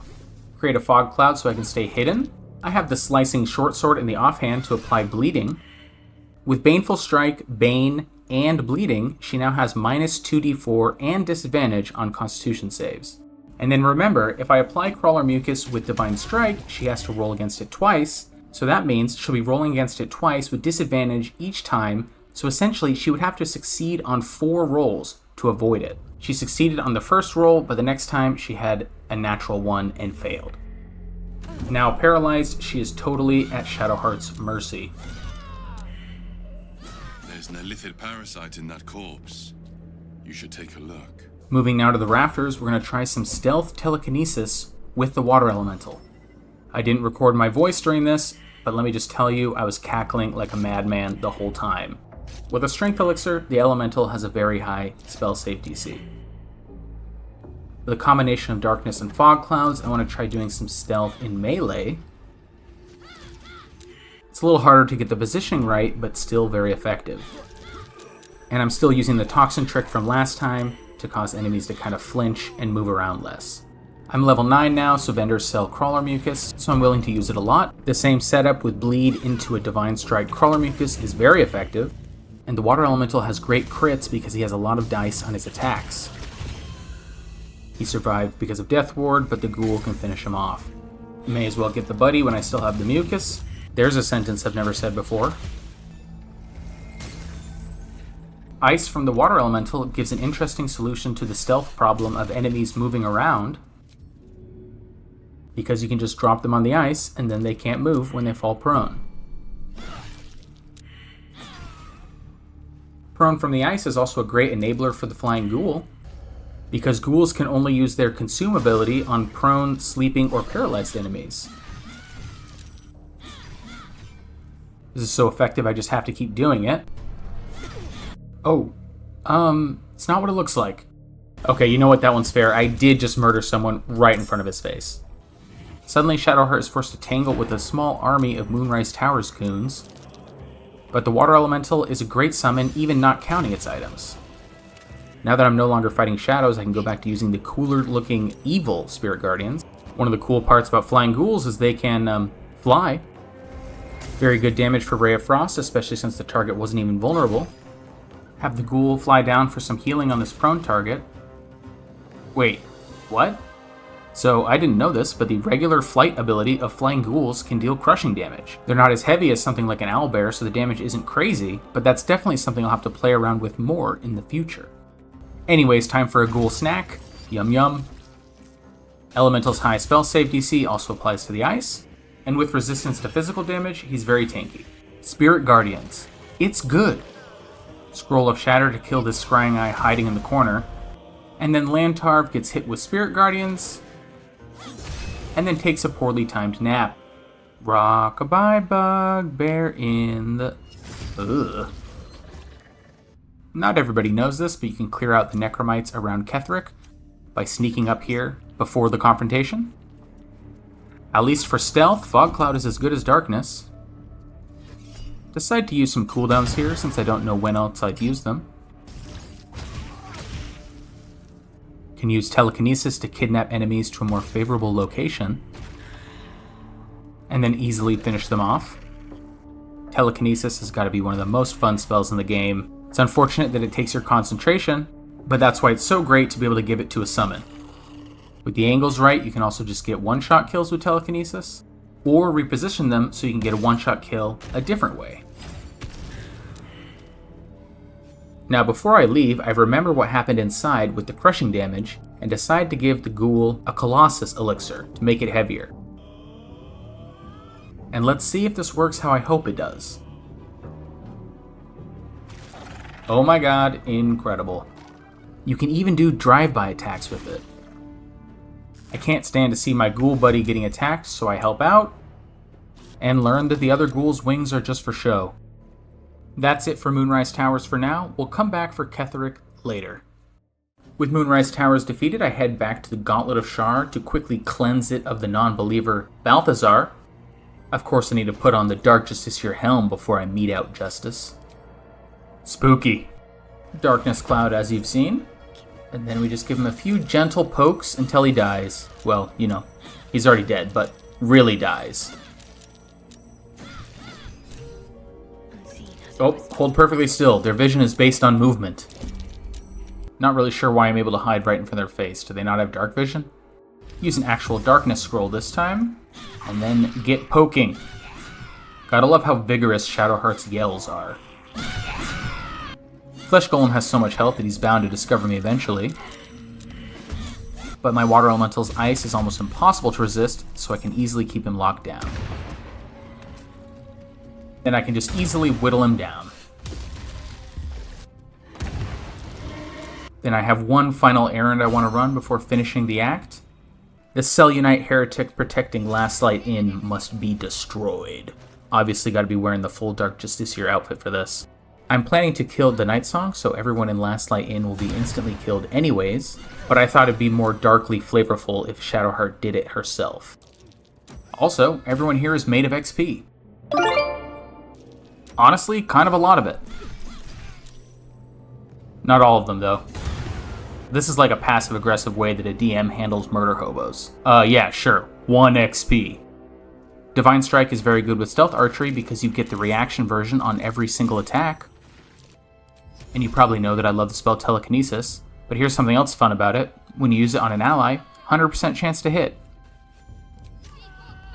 Create a fog cloud so I can stay hidden. I have the Slicing Short Sword in the offhand to apply bleeding. With Baneful Strike, Bane, and Bleeding, she now has minus 2d4 and disadvantage on Constitution saves. And then remember, if I apply Crawler Mucus with Divine Strike, she has to roll against it twice, so that means she'll be rolling against it twice with disadvantage each time, so essentially she would have to succeed on 4 rolls to avoid it. She succeeded on the first roll, but the next time she had a natural 1 and failed. Now paralyzed, she is totally at Shadowheart's mercy. There's an illithid parasite in that corpse. You should take a look. Moving now to the rafters, we're going to try some stealth telekinesis with the water elemental. I didn't record my voice during this, but let me just tell you, I was cackling like a madman the whole time. With a strength elixir, the elemental has a very high spell save DC. With a combination of darkness and fog clouds, I want to try doing some stealth in melee. It's a little harder to get the positioning right, but still very effective. And I'm still using the toxin trick from last time to cause enemies to kind of flinch and move around less. I'm level 9 now, so vendors sell Crawler Mucus, so I'm willing to use it a lot. The same setup with Bleed into a Divine Strike Crawler Mucus is very effective, and the Water Elemental has great crits because he has a lot of dice on his attacks. He survived because of Death Ward, but the ghoul can finish him off. May as well get the buddy when I still have the mucus. There's a sentence I've never said before. Ice from the water elemental gives an interesting solution to the stealth problem of enemies moving around, because you can just drop them on the ice and then they can't move when they fall prone. Prone from the ice is also a great enabler for the flying ghoul, because ghouls can only use their consume ability on prone, sleeping, or paralyzed enemies. This is so effective I just have to keep doing it. Oh, it's not what it looks like. Okay, you know what, that one's fair. I did just murder someone right in front of his face. Suddenly, Shadowheart is forced to tangle with a small army of Moonrise Tower's goons. But the Water Elemental is a great summon, even not counting its items. Now that I'm no longer fighting shadows, I can go back to using the cooler-looking evil Spirit Guardians. One of the cool parts about flying ghouls is they can, fly. Very good damage for Ray of Frost, especially since the target wasn't even vulnerable. Have the ghoul fly down for some healing on this prone target. Wait, what? So, I didn't know this, but the regular flight ability of flying ghouls can deal crushing damage. They're not as heavy as something like an owlbear, so the damage isn't crazy, but that's definitely something I'll have to play around with more in the future. Anyways, time for a ghoul snack. Yum yum. Elemental's high spell save DC also applies to the ice, and with resistance to physical damage, he's very tanky. Spirit Guardians. It's good. Scroll of Shatter to kill this scrying eye hiding in the corner, and then Lantarv gets hit with Spirit Guardians, and then takes a poorly timed nap. Rockabye bugbear in the... Ugh. Not everybody knows this, but you can clear out the Necromites around Ketheric by sneaking up here before the confrontation. At least for stealth, Fog Cloud is as good as Darkness. Decide to use some cooldowns here, since I don't know when else I'd use them. Can use Telekinesis to kidnap enemies to a more favorable location, and then easily finish them off. Telekinesis has got to be one of the most fun spells in the game. It's unfortunate that it takes your concentration, but that's why it's so great to be able to give it to a summon. With the angles right, you can also just get one-shot kills with Telekinesis, or reposition them so you can get a one-shot kill a different way. Now before I leave, I remember what happened inside with the crushing damage, and decide to give the ghoul a Colossus elixir to make it heavier. And let's see if this works how I hope it does. Oh my god, incredible. You can even do drive-by attacks with it. I can't stand to see my ghoul buddy getting attacked, so I help out, and learn that the other ghoul's wings are just for show. That's it for Moonrise Towers for now. We'll come back for Ketheric later. With Moonrise Towers defeated, I head back to the Gauntlet of Shar to quickly cleanse it of the non-believer Balthazar. Of course, I need to put on the Dark Justiciar helm before I mete out justice. Spooky. Darkness Cloud, as you've seen. And then we just give him a few gentle pokes until he dies. Well, you know, he's already dead, but really dies. Oh, hold perfectly still. Their vision is based on movement. Not really sure why I'm able to hide right in front of their face. Do they not have dark vision? Use an actual darkness scroll this time, and then get poking. Gotta love how vigorous Shadowheart's yells are. Flesh Golem has so much health that he's bound to discover me eventually. But my Water Elemental's ice is almost impossible to resist, so I can easily keep him locked down. Then I can just easily whittle him down. Then I have one final errand I want to run before finishing the act. The Cellunite heretic protecting Last Light Inn must be destroyed. Obviously got to be wearing the full Dark Justiciar outfit for this. I'm planning to kill the Night Song, so everyone in Last Light Inn will be instantly killed anyways, but I thought it'd be more darkly flavorful if Shadowheart did it herself. Also, everyone here is made of XP. Honestly, kind of a lot of it. Not all of them, though. This is like a passive-aggressive way that a DM handles murder hobos. Yeah, sure. 1 XP. Divine Strike is very good with Stealth Archery because you get the reaction version on every single attack. And you probably know that I love the spell Telekinesis, but here's something else fun about it. When you use it on an ally, 100% chance to hit.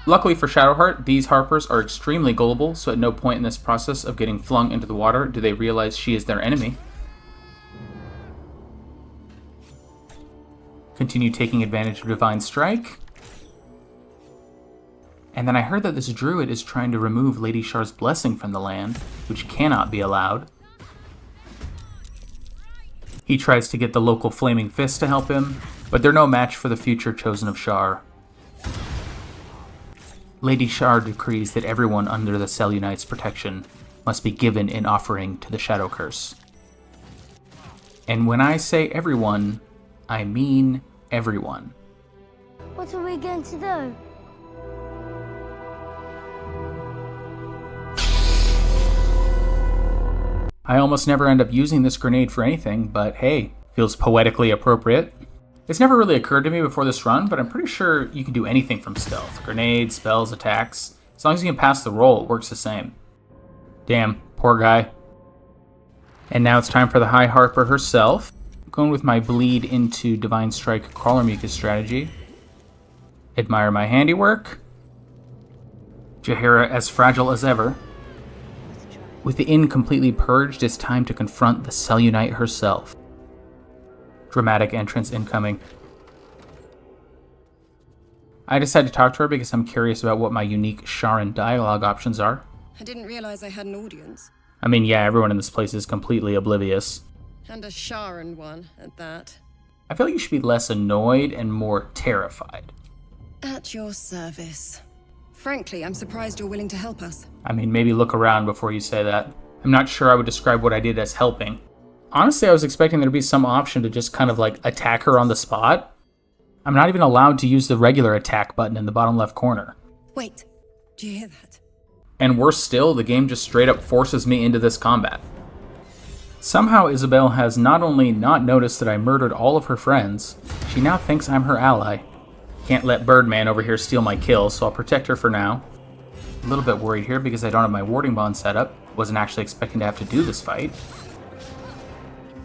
Luckily for Shadowheart, these Harpers are extremely gullible, so at no point in this process of getting flung into the water do they realize she is their enemy. Continue taking advantage of Divine Strike. And then I heard that this druid is trying to remove Lady Shar's blessing from the land, which cannot be allowed. He tries to get the local Flaming Fist to help him, but they're no match for the future Chosen of Shar. Lady Shar decrees that everyone under the Selûnites' protection must be given an offering to the Shadow Curse. And when I say everyone, I mean everyone. What are we going to do? I almost never end up using this grenade for anything, but hey, feels poetically appropriate. It's never really occurred to me before this run, but I'm pretty sure you can do anything from stealth. Grenades, spells, attacks. As long as you can pass the roll, it works the same. Damn, poor guy. And now it's time for the High Harper herself. I'm going with my bleed into Divine Strike Crawler Mucus strategy. Admire my handiwork. Jaheira as fragile as ever. With the inn completely purged, it's time to confront the Selûnite herself. Dramatic entrance incoming. I decided to talk to her because I'm curious about what my unique Sharan dialogue options are. I didn't realize I had an audience. I mean, yeah, everyone in this place is completely oblivious. And a Sharan one, at that. I feel like you should be less annoyed and more terrified. At your service. Frankly, I'm surprised you're willing to help us. I mean, maybe look around before you say that. I'm not sure I would describe what I did as helping. Honestly, I was expecting there to be some option to just kind of like attack her on the spot. I'm not even allowed to use the regular attack button in the bottom left corner. Wait, do you hear that? And worse still, the game just straight up forces me into this combat. Somehow Isabel has not only not noticed that I murdered all of her friends, she now thinks I'm her ally. Can't let Birdman over here steal my kill, so I'll protect her for now. A little bit worried here because I don't have my warding bond set up. Wasn't actually expecting to have to do this fight.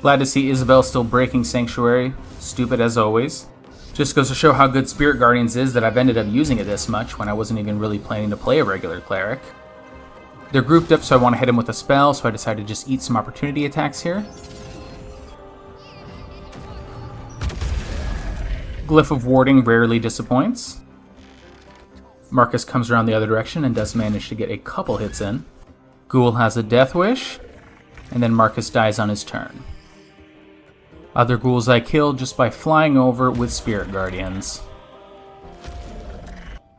Glad to see Isabel still breaking Sanctuary. Stupid as always. Just goes to show how good Spirit Guardians is that I've ended up using it this much when I wasn't even really planning to play a regular Cleric. They're grouped up, so I want to hit them with a spell, so I decided to just eat some opportunity attacks here. Glyph of Warding rarely disappoints. Marcus comes around the other direction and does manage to get a couple hits in. Ghoul has a Death Wish, and then Marcus dies on his turn. Other ghouls I killed just by flying over with Spirit Guardians.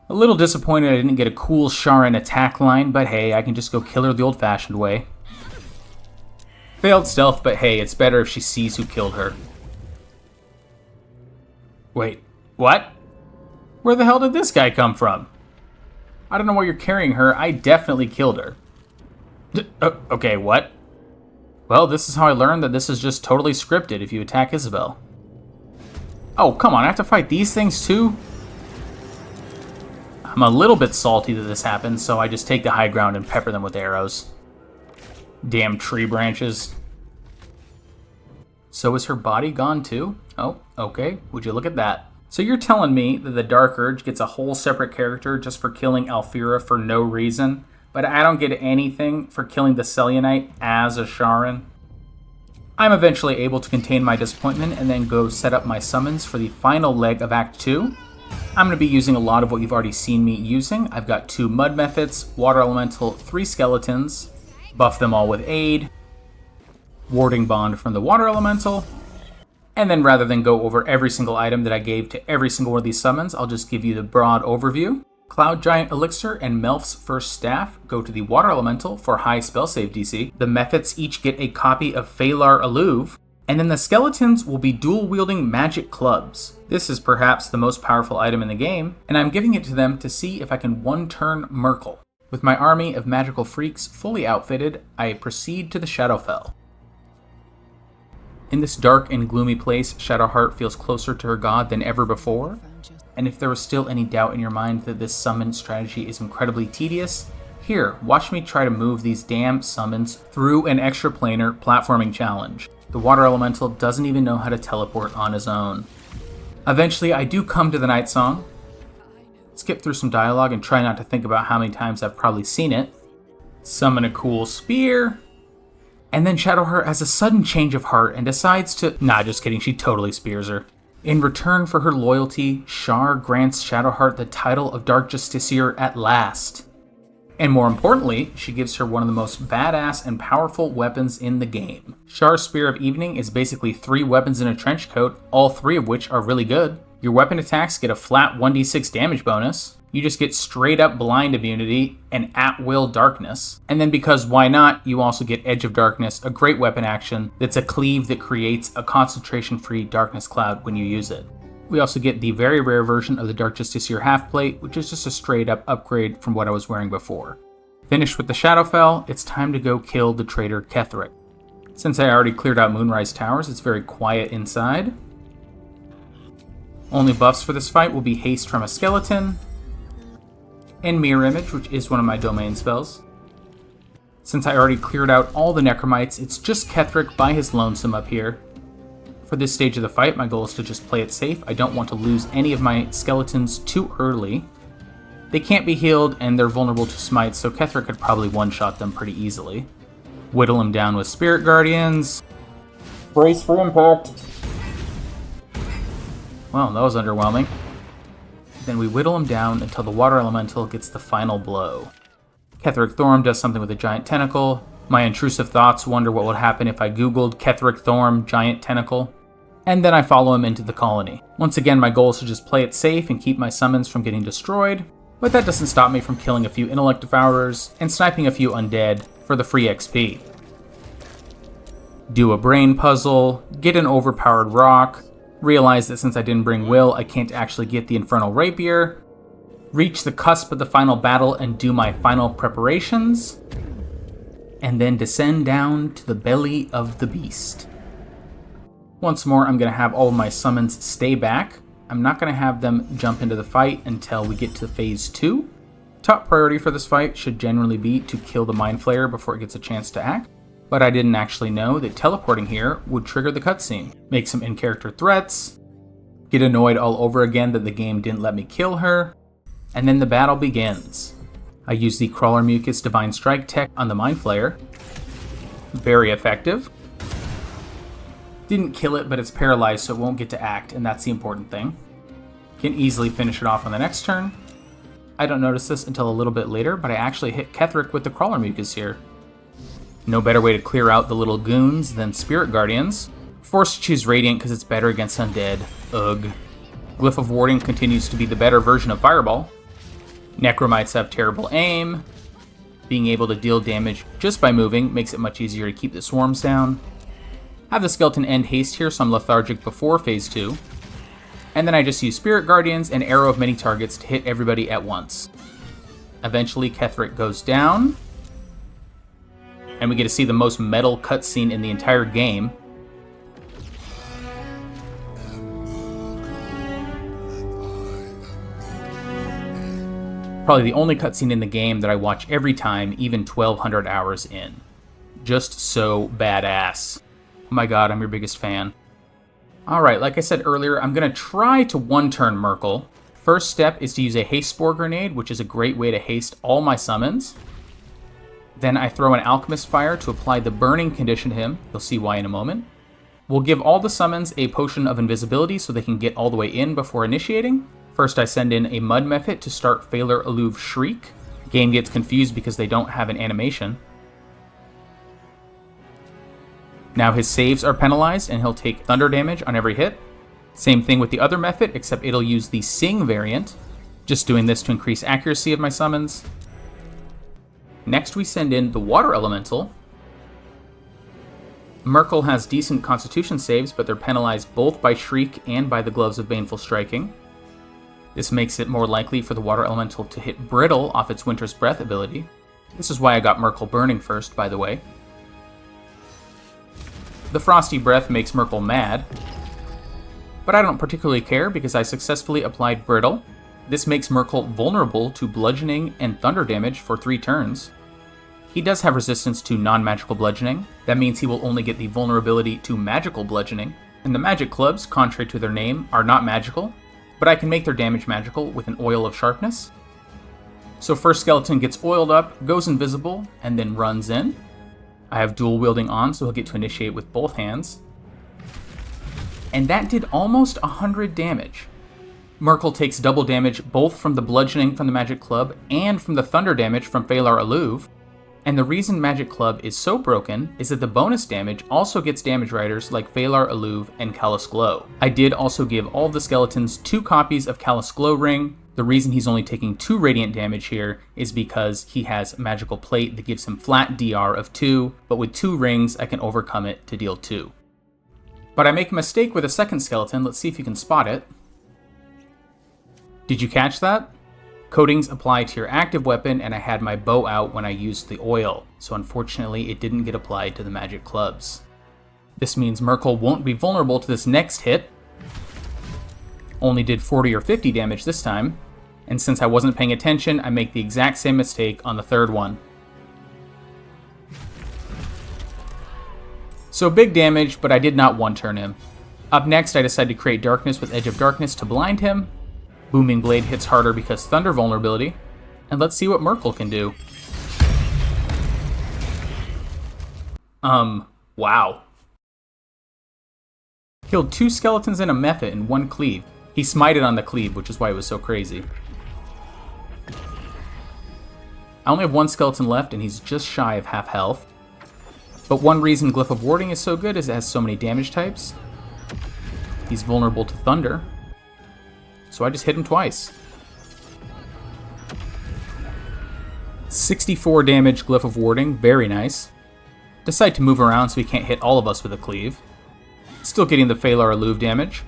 A little disappointed I didn't get a cool Sharan attack line, but hey, I can just go kill her the old-fashioned way. Failed stealth, but hey, it's better if she sees who killed her. Wait, what? Where the hell did this guy come from? I don't know why you're carrying her, I definitely killed her. Okay, what? Well, this is how I learned that this is just totally scripted if you attack Isabel. Oh, come on, I have to fight these things too? I'm a little bit salty that this happened, so I just take the high ground and pepper them with arrows. Damn tree branches. So is her body gone too? Oh, okay, would you look at that. So you're telling me that the Dark Urge gets a whole separate character just for killing Alfira for no reason? But I don't get anything for killing the Selûnite as a Sharan. I'm eventually able to contain my disappointment and then go set up my summons for the final leg of Act 2. I'm going to be using a lot of what you've already seen me using. I've got 2 Mud Methods, Water Elemental, 3 Skeletons, buff them all with Aid, Warding Bond from the Water Elemental, and then rather than go over every single item that I gave to every single one of these summons, I'll just give you the broad overview. Cloud Giant Elixir and Melf's First Staff go to the Water Elemental for high spell save DC. The Methods each get a copy of Phalar Alluve, and then the Skeletons will be dual-wielding magic clubs. This is perhaps the most powerful item in the game, and I'm giving it to them to see if I can one-turn Myrkul. With my army of magical freaks fully outfitted, I proceed to the Shadowfell. In this dark and gloomy place, Shadowheart feels closer to her god than ever before. And if there was still any doubt in your mind that this summon strategy is incredibly tedious, here, watch me try to move these damn summons through an extraplanar platforming challenge. The Water Elemental doesn't even know how to teleport on his own. Eventually, I do come to the Night Song. Skip through some dialogue and try not to think about how many times I've probably seen it. Summon a cool spear. And then Shadowheart has a sudden change of heart and decides to... Nah, just kidding, she totally spears her. In return for her loyalty, Shar grants Shadowheart the title of Dark Justiciar at last. And more importantly, she gives her one of the most badass and powerful weapons in the game. Shar's Spear of Evening is basically 3 weapons in a trench coat, all 3 of which are really good. Your weapon attacks get a flat 1d6 damage bonus. You just get straight up blind immunity and at-will darkness. And then because why not, you also get Edge of Darkness, a great weapon action that's a cleave that creates a concentration-free darkness cloud when you use it. We also get the very rare version of the Dark Justiciar half-plate, which is just a straight-up upgrade from what I was wearing before. Finished with the Shadowfell, it's time to go kill the traitor Ketheric. Since I already cleared out Moonrise Towers, it's very quiet inside. Only buffs for this fight will be Haste from a Skeleton, and Mirror Image, which is one of my domain spells. Since I already cleared out all the Necromites, it's just Ketheric by his lonesome up here. For this stage of the fight, my goal is to just play it safe. I don't want to lose any of my skeletons too early. They can't be healed, and they're vulnerable to smites, so Ketheric could probably one-shot them pretty easily. Whittle them down with Spirit Guardians. Brace for impact. Well, that was underwhelming. Then we whittle him down until the Water Elemental gets the final blow. Ketheric Thorm does something with a giant tentacle. My intrusive thoughts wonder what would happen if I googled Ketheric Thorm giant tentacle. And then I follow him into the colony. Once again, my goal is to just play it safe and keep my summons from getting destroyed, but that doesn't stop me from killing a few Intellect Devourers and sniping a few undead for the free XP. Do a brain puzzle, get an overpowered rock, realize that since I didn't bring Will, I can't actually get the Infernal Rapier, reach the cusp of the final battle and do my final preparations, and then descend down to the belly of the beast. Once more, I'm going to have all of my summons stay back. I'm not going to have them jump into the fight until we get to phase 2. Top priority for this fight should generally be to kill the Mind Flayer before it gets a chance to act, but I didn't actually know that teleporting here would trigger the cutscene, make some in-character threats, get annoyed all over again that the game didn't let me kill her, and then the battle begins. I use the Crawler Mucus Divine Strike tech on the Mind Flayer. Very effective. Didn't kill it, but it's paralyzed, so it won't get to act, and that's the important thing. Can easily finish it off on the next turn. I don't notice this until a little bit later, but I actually hit Ketheric with the Crawler Mucus here. No better way to clear out the little goons than Spirit Guardians. Forced to choose Radiant because it's better against undead. Ugh. Glyph of Warding continues to be the better version of Fireball. Necromites have terrible aim. Being able to deal damage just by moving makes it much easier to keep the swarms down. Have the Skeleton end haste here, so I'm lethargic before phase 2. And then I just use Spirit Guardians and Arrow of Many Targets to hit everybody at once. Eventually, Ketheric goes down. And we get to see the most metal cutscene in the entire game. Probably the only cutscene in the game that I watch every time, even 1200 hours in. Just so badass. Oh my god, I'm your biggest fan. Alright, like I said earlier, I'm going to try to one-turn Myrkul. First step is to use a Haste Spore Grenade, which is a great way to haste all my summons. Then I throw an Alchemist Fire to apply the burning condition to him. You'll see why in a moment. We'll give all the summons a Potion of Invisibility so they can get all the way in before initiating. First I send in a Mud Mephit to start Phalar Alluve Shriek. Game gets confused because they don't have an animation. Now his saves are penalized and he'll take thunder damage on every hit. Same thing with the other Mephit, except it'll use the Sing variant. Just doing this to increase accuracy of my summons. Next we send in the Water Elemental. Myrkul has decent constitution saves, but they're penalized both by Shriek and by the Gloves of Baneful Striking. This makes it more likely for the Water Elemental to hit Brittle off its Winter's Breath ability. This is why I got Myrkul burning first, by the way. The Frosty Breath makes Myrkul mad, but I don't particularly care because I successfully applied Brittle. This makes Myrkul vulnerable to bludgeoning and thunder damage for 3 turns. He does have resistance to non-magical bludgeoning. That means he will only get the vulnerability to magical bludgeoning. And the magic clubs, contrary to their name, are not magical, but I can make their damage magical with an oil of sharpness. So first skeleton gets oiled up, goes invisible, and then runs in. I have dual wielding on, so he'll get to initiate with both hands. And that did almost 100 damage. Myrkul takes double damage both from the bludgeoning from the magic club and from the thunder damage from Phalar Alluve. And the reason Magic Club is so broken is that the bonus damage also gets damage riders like Phalar Alluve and Callous Glow. I did also give all of the skeletons 2 copies of Callous Glow Ring. The reason he's only taking 2 radiant damage here is because he has Magical Plate that gives him flat DR of 2, but with 2 rings I can overcome it to deal 2. But I make a mistake with a second skeleton. Let's see if you can spot it. Did you catch that? Coatings apply to your active weapon, and I had my bow out when I used the oil, so unfortunately it didn't get applied to the magic clubs. This means Myrkul won't be vulnerable to this next hit. Only did 40 or 50 damage this time, and since I wasn't paying attention, I make the exact same mistake on the third one. So big damage, but I did not one-turn him. Up next, I decided to create Darkness with Edge of Darkness to blind him. Booming Blade hits harder because Thunder vulnerability. And let's see what Myrkul can do. Wow. Killed 2 skeletons and a Mephit in 1 cleave. He smited on the cleave, which is why it was so crazy. I only have 1 skeleton left, and he's just shy of half health. But one reason Glyph of Warding is so good is it has so many damage types. He's vulnerable to Thunder. So I just hit him twice. 64 damage Glyph of Warding, very nice. Decide to move around so he can't hit all of us with a cleave. Still getting the Phalar Alluve damage.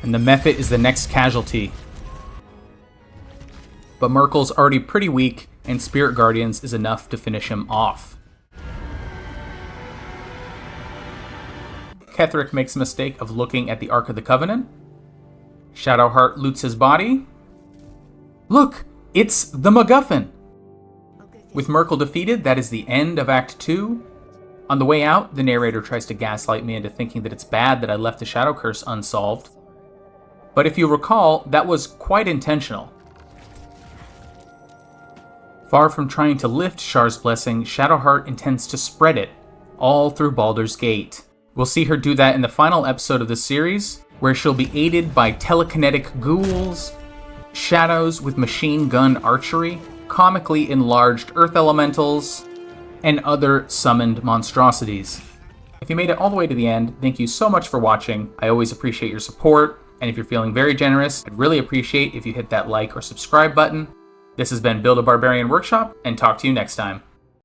And the Mephit is the next casualty. But Myrkul's already pretty weak, and Spirit Guardians is enough to finish him off. Ketheric makes a mistake of looking at the Ark of the Covenant. Shadowheart loots his body. Look! It's the MacGuffin! With Myrkul defeated, that is the end of Act 2. On the way out, the narrator tries to gaslight me into thinking that it's bad that I left the Shadow Curse unsolved. But if you recall, that was quite intentional. Far from trying to lift Shar's blessing, Shadowheart intends to spread it, all through Baldur's Gate. We'll see her do that in the final episode of the series, where she'll be aided by telekinetic ghouls, shadows with machine gun archery, comically enlarged earth elementals, and other summoned monstrosities. If you made it all the way to the end, thank you so much for watching. I always appreciate your support, and if you're feeling very generous, I'd really appreciate if you hit that like or subscribe button. This has been Build-a-Barbarian Workshop, and talk to you next time.